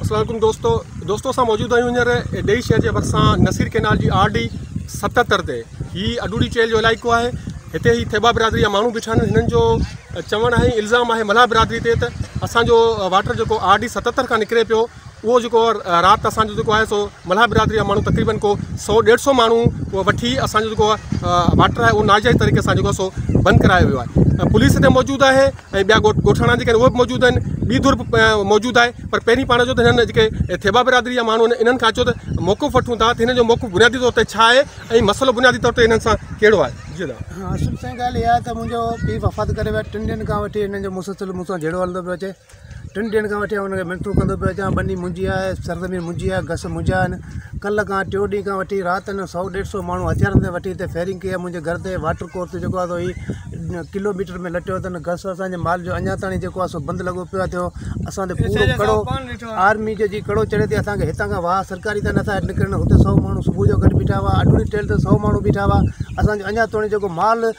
अस्सलाम वालेकुम दोस्तों असां मौजूद आहियूं हींअर ॾेई शहर जे भरिसां नसीर कैनाल जी RD 77 ते। ही अडूड़ी चेल जो इलाइक़ो आहे। हिते ही थेबा बिरादरी जा माण्हू बीठा आहिनि। हिननि जो चवणु आहे, इल्ज़ाम आहे मल्हा बिरादरी ते त असांजो वाटर जेको RD 77 खां निकिरे पियो, उहो जेको राति असांजो जेको आहे सो मल्हा बिरादरी जा माण्हू तक़रीबन को 100-150 माण्हू उहो वठी असांजो जेको वाटर आहे उहो नाजाइज़ तरीक़े सां जेको सो बंदि करायो वियो आहे। पुलिस हिते मौजूदु आहे ऐं ॿिया ॻोठाणा जेके आहिनि उहे बि मौजूदु आहिनि, ॿी धुर मौजूदु आहे। पर पहिरीं पाण जो त हिननि जेके थेबा बिरादरी जा माण्हू आहिनि इन्हनि खां अचो त मौक़िफ़ वठूं था त हिन जो मौक़िफ़ बुनियादी तौर ते छा आहे ऐं मसइलो बुनियादी तौर ते हिननि सां कहिड़ो आहे। जी दादा। असुल साईं ॻाल्हि इहा आहे त मुंहिंजो पीउ वफ़ात करे वियो 3 ॾींहंनि खां वठी हिननि जो मुसलसिल मूंसां जहिड़ो हलंदो पियो अचे। 3 ॾींहंनि खां वठी हुनखे मिनतूं कंदो पियो अचां, बनी मुंहिंजी आहे, सरज़मीन मुंहिंजी आहे, घस मुंहिंजा आहिनि। कल्ह खां 2 ॾींहं खां वठी राति न 100-150 माण्हू हथियारनि ते वठी हिते फेरिंग कई आहे। मुंहिंजे घर ते वाटर कोर्स जेको आहे ही किलोमीटर में लटियो अथनि। घस असांजे माल जो अञा ताईं जेको आहे सो बंदि लॻो पियो आहे। थियो असांजो पूरो कड़ो आर्मी जो जी कड़ो चढ़े थी। असांखे हितां खां वाह सरकारी त नथा निकिरनि। हुते 100 माण्हू सुबुह जो गॾु बीठा हुआ, अडूड़ी टेल ते 100 माण्हू बीठा हुआ। असांजो अञा ताईं जेको माल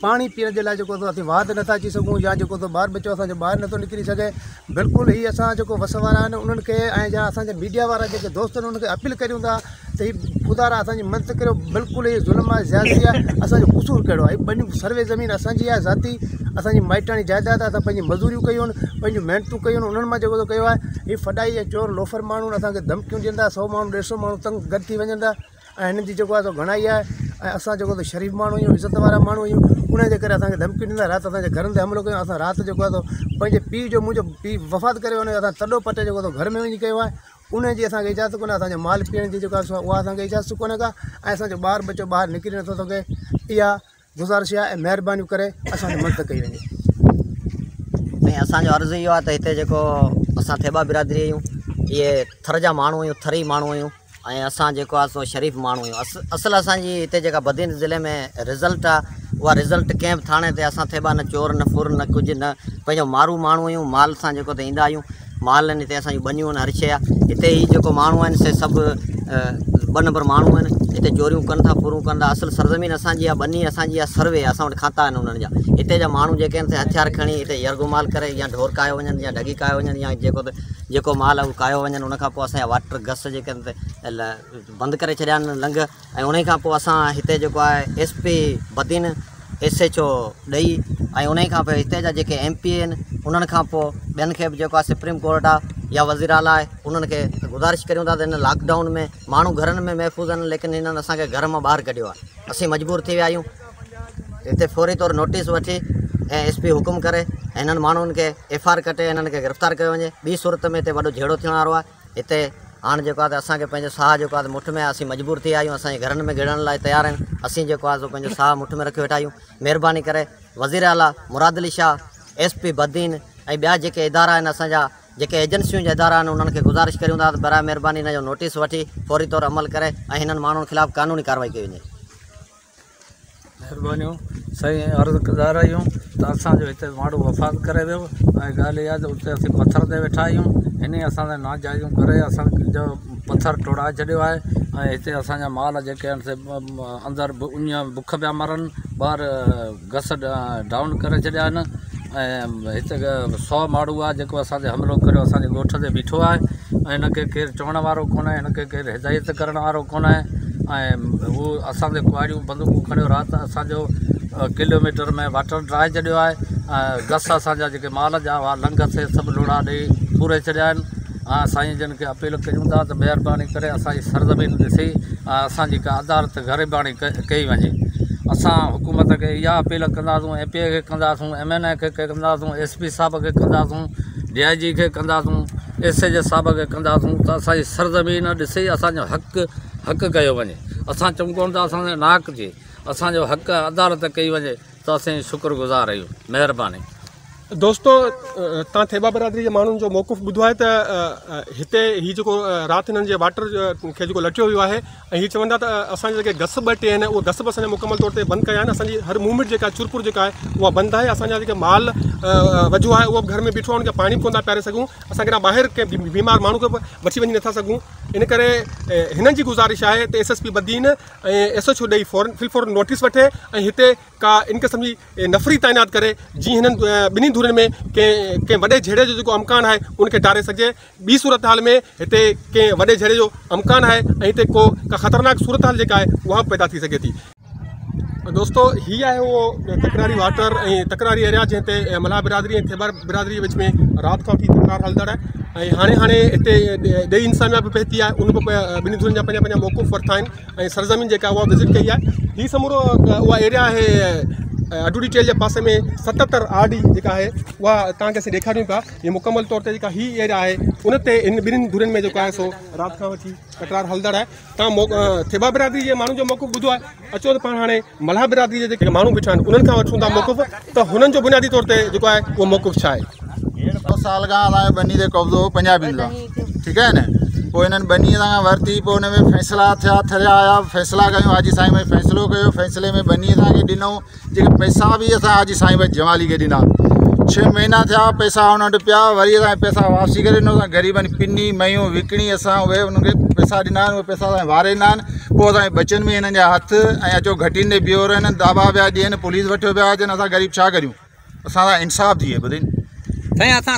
पाणी पीअण जे लाइ जेको असीं वाह ते नथा अची सघूं, या जेको ॿार बचो असांजो ॿाहिरि नथो निकिरी सघे। बिल्कुलु ही असां जेको वस वारा आहिनि उन्हनि खे ऐं जा असांजा मीडिया वारा जेके दोस्त आहिनि उन्हनि खे अपील करियूं था त ही ख़ुदा असांजी मदद करियो। बिल्कुलु ही ज़ुल्म आहे, ज़्यादती आहे। असांजो क़सूरु कहिड़ो आहे? ॿिनि सर्वे ज़मीन असांजी आहे, ज़ाती असांजी माइटाणी जाइदाद आहे। असां पंहिंजी मज़दूरियूं कयूं आहिनि, पंहिंजियूं महिनतूं कयूं आहिनि। उन्हनि मां जेको कयो आहे ही फॾाई ऐं चोर लोफर माण्हू असांखे धमकियूं ॾींदा। 100 माण्हू 150 माण्हू तंग गॾु थी वञनि था ऐं हिननि जी जेको आहे सो घणाई आहे। ऐं असां जेको त शरीफ़ माण्हू आहियूं, इज़त वारा माण्हू आहियूं, उन जे करे असांखे धमकियूं ॾींदा। राति असांजे घरनि ते हमिलो कयूं। असां राति जेको आहे पंहिंजे पीउ जो, मुंहिंजो पीउ वफ़ात करे हुनजो असां तॾो पटे जेको घर में वञी कयो आहे। उन जी असांखे इजाज़त कोन्हे। असांजो माल पीअण जी जेको आहे उहा असांखे इजाज़त कोन्हे का। ऐं असांजो ॿार बचो ॿाहिरि निकिरी नथो सघे। इहा गुज़ारिश आहे ऐं महिरबानी करे असांजी मदद कई वञे। ऐं असांजो अर्ज़ु इहो आहे त हिते जेको असां थेबा बिरादरी आहियूं, इहे थर जा माण्हू आहियूं, थरी माण्हू आहियूं ऐं असां जेको आहे सो शरीफ़ माण्हू आहियूं। असुलु असांजी हिते जेका बदीन ज़िले में रिज़ल्ट आहे, उहा रिज़ल्ट कंहिं बि थाणे ते असां थेबा न चोर न फुर न कुझु न पंहिंजो मारू माण्हू आहियूं। माल सां जेको त ईंदा आहियूं। माल आहिनि हिते असांजी बनियूं आहिनि, हर शइ आहे। हिते ही जेको माण्हू आहिनि से सभु 2 नंबर माण्हू आहिनि। हिते चोरियूं कनि था, फुरूं कनि था। असुलु सरज़मीन असांजी आहे, बनी असांजी आहे, सर्वे असां वटि खाता आहिनि उन्हनि जा। हिते जा माण्हू जेके आहिनि हथियार खणी हिते यरगुमाल करे या ढोर कायो वञनि या ढगी कायो वञनि या जेको माल आहे उहो कायो वञनि। उनखां पोइ असांजा वाटर घस जेके आहिनि बंदि करे छॾिया आहिनि लंघ। ऐं उन खां पोइ असां हिते जेको आहे SP बदीन SHO ॾेई ऐं उन खां पोइ हिते जा जेके MP आहिनि उन्हनि खां पोइ ॿियनि खे बि जेको आहे सुप्रीम कोर्ट आहे या वज़ीर आला आहे, उन्हनि खे गुज़ारिश करियूं था त हिन लॉकडाउन में माण्हू घरनि में महफ़ूज़ आहिनि, लेकिन हिननि असांखे घर मां ॿाहिरि कढियो आहे। असीं मजबूर थी विया आहियूं। हिते फौरी तौरु नोटिस वठी ऐं SP हुकुम करे हिननि माण्हुनि खे FIR कटे हिननि खे गिरफ़्तार कयो वञे। ॿी सूरत में हिते वॾो झेड़ो थियण वारो आहे। हिते हाणे जेको आहे त असांखे पंहिंजो साह जेको आहे मुठ में आहे। असीं मजबूर थी विया आहियूं। असांजे घरनि में गिड़ण लाइ तयारु आहिनि। असीं जेको आहे सो पंहिंजो साह मुठ में रखी वेठा आहियूं। महिरबानी करे वज़ीर आला मुराद अली शाह, SP बदीन ऐं ॿिया जेके इदारा आहिनि, असांजा जेके एजेंसियूं जा इदारा आहिनि, उन्हनि खे गुज़ारिश करियूं था त बराए महिरबानी हिन जो नोटिस वठी फौरी तौरु अमल करे ऐं हिननि माण्हुनि ख़िलाफ़ु कानूनी कार्रवाई कई वञे। महिरबानियूं साईं। अर्ज़ु गुज़ार आहियूं त असांजो हिते माण्हू वफ़ात करे वियो ऐं ॻाल्हि इहा त उते असीं पथर ते वेठा आहियूं। इन असांजा नाजाइज़ूं करे असांजो पथर टोड़ाए छॾियो आहे ऐं हिते असांजा माल जेके आहिनि से अंदरि उञ बुख पिया मरनि। ॿार घस डाउन करे छॾिया आहिनि ऐं हिते 100 माण्हू आहे जेको असांजे हमिलो करियो असांजे ॻोठ ते बीठो आहे ऐं हिनखे केरु चवण वारो कोन्हे, हिनखे केरु हिदायत करण वारो कोन्हे। ऐं उहो असांजे कुआरियूं बंदूकूं खणियो राति असांजो किलोमीटर में वाटर ड्राए छॾियो आहे। घस असांजा जेके माल जा हुआ लंघ से सभु लुड़ा ॾेई पूरे छॾिया आहिनि। साईं जन खे अपील कयूं था त महिरबानी करे असांजी सरज़मीन ॾिसी असांजी का अदालत ग़रीबाणी कई वञे। असां हुकूमत खे इहा अपील कंदासूं, MP खे कंदासूं, MNA खे कंदासूं, SP साहिब खे कंदासूं, DIG खे कंदासूं, SH साहिब खे कंदासूं त असांजी सरज़मीन ॾिसी असांजो हक़ कयो वञे। असां चऊं कोन था असांजे नाक जे असांजो हक़ अदालत कई वञे त असीं शुक्रगुज़ार आहियूं। महिरबानी। दोस्तों तव्हां थेबा बिरादरी जे माण्हुनि जो मौक़िफ़ ॿुधो आहे त हिते हीअ जेको राति हिननि जे वाटर खे जेको लटियो वियो आहे ऐं हीअ चवंदा त असांजे जेके घस 2 टे आहिनि उहे घस बि असांजे मुकमल तौर ते बंदि कया आहिनि। असांजी हर मूवमेंट जेका आहे चुरपुर जेका आहे उहा बंदि आहे। असांजा जेके माल वझो आहे उहो घर में बीठो आहे, उनखे पाणी कोन था पियारे सघूं। असां केॾा ॿाहिरि कंहिं बीमार माण्हू खे वठी वञी नथा सघूं। इन करे हिननि जी गुज़ारिश आहे त SSP बदीन ऐं SHO ॾेई फिलफौरन नोटिस वठे ऐं हिते का इन क़िस्म जी नफ़री तैनात करे जीअं हिननि ॿिन्ही धुरनि में कंहिं वॾे झेड़े जो जेको अमकान आहे उनखे डारे सघिजे। ॿी सूरत हाल में हिते कंहिं वॾे झेड़े जो अमकान आहे ऐं हिते का ख़तरनाक सूरत हाल जेका आहे उहा पैदा थी सघे थी। दोस्तों हीअ आहे उहो तकरारी वाटर ऐं तकरारी एरिया जंहिं ते मल्हार बिरादरी ऐं थेबार बिरादरी जे विच में राति खां वठी तकरार हलंदड़ आहे ऐं हाणे हिते ॾेई इंसामिया बि पई थी आहे, उन बि ॿिन्ही धुरनि जा पंहिंजा मौक़ूफ़ वरिता आहिनि ऐं सरज़मीन जेका उहा विज़िट कई आहे। हीअ समूरो उहा एरिया आहे अडूडी चेल के पास में 77 RD जेका आहे उहा तव्हांखे असीं ॾेखारियूं पिया। ये मुकम्मल तौर ते जेका हीअ एरिया आहे उन ते इन ॿिन्हिनि धुरनि में जेको आहे सो राति खां वठी तकरार हलंदड़ आहे। तव्हां थेबा बिरादरी जे माण्हुनि जो मौक़ूफ़ ॿुधो आहे, अचो त पाण हाणे मल्हार बिरादरी जे जेके माण्हू बीठा आहिनि उन्हनि खां वठूं था मौक़ूफ़ त हुननि जो बुनियादी तौर ते जेको आहे उहो मौक़ूफ़ छा आहे। 1.5 साल खां असांजे बनी ते कब्ज़ो पंजाबी का ठीकु आहे न, पोइ हिननि बनी सां वरिती, पोइ हुन में फ़ैसिला थिया आया, फ़ैसिला कयूं, हाजी साईं भाई फ़ैसिलो कयो, फ़ैसिले में बनी असांखे ॾिनऊं, जेके पैसा बि असां हाजी साईं भाई जमाली खे ॾिना। 6 महीना थिया, पैसा हुन वटि पिया, वरी असांखे पैसा वापसी करे ॾिनो। असां ग़रीबनि पिनी मयूं विकिणी असां उहे उनखे पैसा ॾिना आहिनि, उहे पैसा असांखे वारे ॾिना आहिनि। पोइ असांजे बचनि में हिननि जा हथ ऐं अचो घटियुनि ते बीहो रहनि, दाबा पिया ॾियनि, पुलिस वठियो पिया अचनि, असां ग़रीब छा करियूं, असां सां इंसाफ़ थिए ॿुधाईं। साईं असां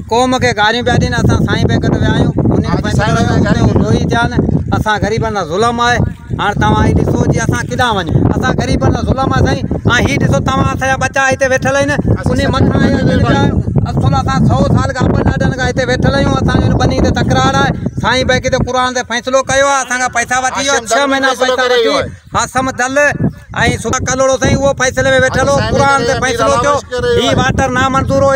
क़ौम खे गारियूं पिया ॾियनि, असां साईं पे गॾु विया आहियूं, रोई थिया न, असां ग़रीबनि सां ज़ुल्म आहे। हाणे तव्हां हीअ ॾिसो जी असां किथां वञूं, असां ग़रीबनि सां ज़ुल्म आहे साईं। ऐं हीअ ॾिसो तव्हां असांजा बचा हिते वेठल आहिनि, उन मथां असुल असां 100 साल खां ॾाढनि खां हिते वेठल आहियूं। असांजो बनी ते तकरार आहे, साईं भाई किथे क़ुर ते फ़ैसिलो कयो आहे, असांखा पैसा वठी वियो, 6 महीना पैसा वठी हासम दल ऐं सुबह कलोड़ो साईं उहो फ़ैसिले में वेठल हो, क़ुर ते फ़ैसिलो कयो। हीअ वाटर नामंज़ूर हो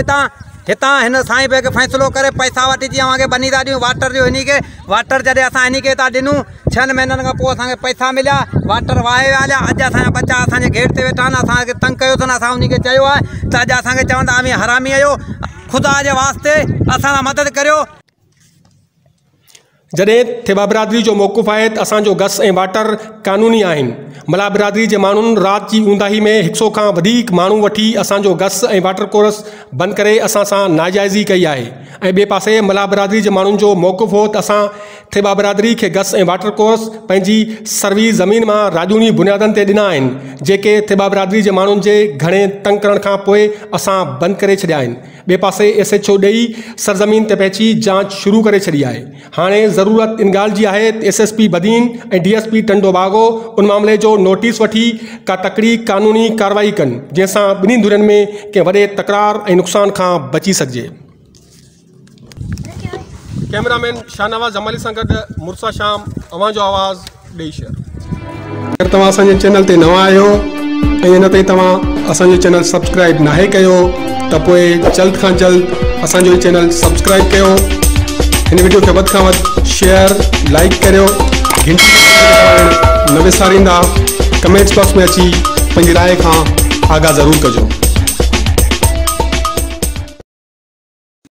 हितां हिन साईं भाई खे फ़ैसिलो करे पैसा वठी जीअं असांखे बनी था ॾियूं वाटर जो। हिन खे वाटर जॾहिं असां हिन खे था ॾिनूं 6 महीननि खां पोइ असांखे पैसा मिलिया, वाटर वाहे विया हलिया। अॼु असांजा बच्चा असांजे गेट ते वेठा आहिनि, असांखे तंग कयो अथनि, असां उन खे चयो आहे त अॼु असांखे चवंदा आमी हरामी आहियो, ख़ुदा जे वास्ते असां सां मदद करियो। जॾहिं थेबा बिरादरी जो मौक़ूफ़ आहे त असांजो गस ऐं वाटर क़ानूनी आहिनि। मल्हार बिरादरी जे माण्हुनि राति जी ऊंदाही में 100 खां वधीक माण्हू वठी असांजो गस ऐं वाटर कोर्स बंदि करे असां सां नाजाइज़ी कई आहे। ऐं ॿिए पासे मल्हार बिरादरी जे माण्हुनि जो मौक़ूफ़ हो त असां थेबा बिरादरी खे गस ऐं वाटर कोर्स पंहिंजी सर्विस ज़मीन मां राजूनी बुनियादनि ते ॾिना आहिनि, जेके थेबा बिरादरी जे माण्हुनि जे घणे तंग करण खां पोइ असां बंदि करे छॾिया आहिनि। ॿिए पासे SHO ॾेई सरज़मीन ते पहुची जांच शुरू करे छॾी आहे। हाणे ज़रूरत इन ॻाल्हि जी आहे त SSP बदीन ऐं DSP टंडो बागो उन मामले जो नोटिस वठी का तकड़ी क़ानूनी कार्रवाई कनि, जंहिंसां ॿिन्ही धुरनि में कंहिं वॾे तकरार ऐं नुक़सान खां बची सघिजे। कैमरामैन शाहनवाज़ जमाली सां गॾु मुर्सा शाम, अवां जो आवाज़ ॾेई शहर। अगरि तव्हां असांजे चैनल ते नवां आहियो ऐं अञा ताईं तव्हां असांजो चैनल सब्सक्राइब नाहे कयो त पोइ जल्द खां जल्द असांजो चैनल सब्सक्राइब कयो। हिन वीडियो खे वधि खां वधि शेयर लाइक करियो, घंटी न विसारींदा, कमेंट्स बॉक्स में अची पंहिंजी राय खां आगाह ज़रूरु कजो।